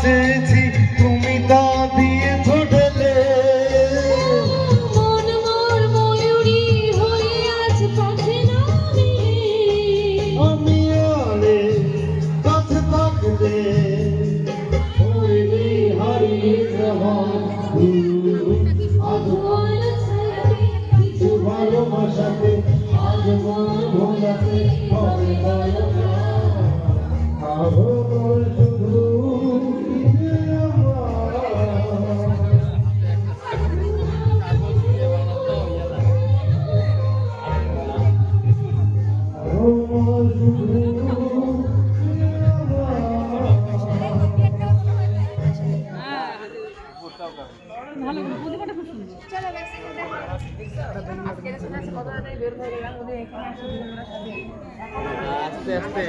চেয়েছি তুমি তা দিয়েছ ঢেলে। মন মোর ময়ূরী হয়ে আজ পথে নামে। আমি আলে কাছে থাকলে হইলে হারিয়ে যাওয়া আজ কিছু ভালোবাসাতে আজ মন ভোলাতে হবে বলো না। আহর শুধু ভালো প্রতিমাটা খুব সুন্দর। আস্তে আস্তে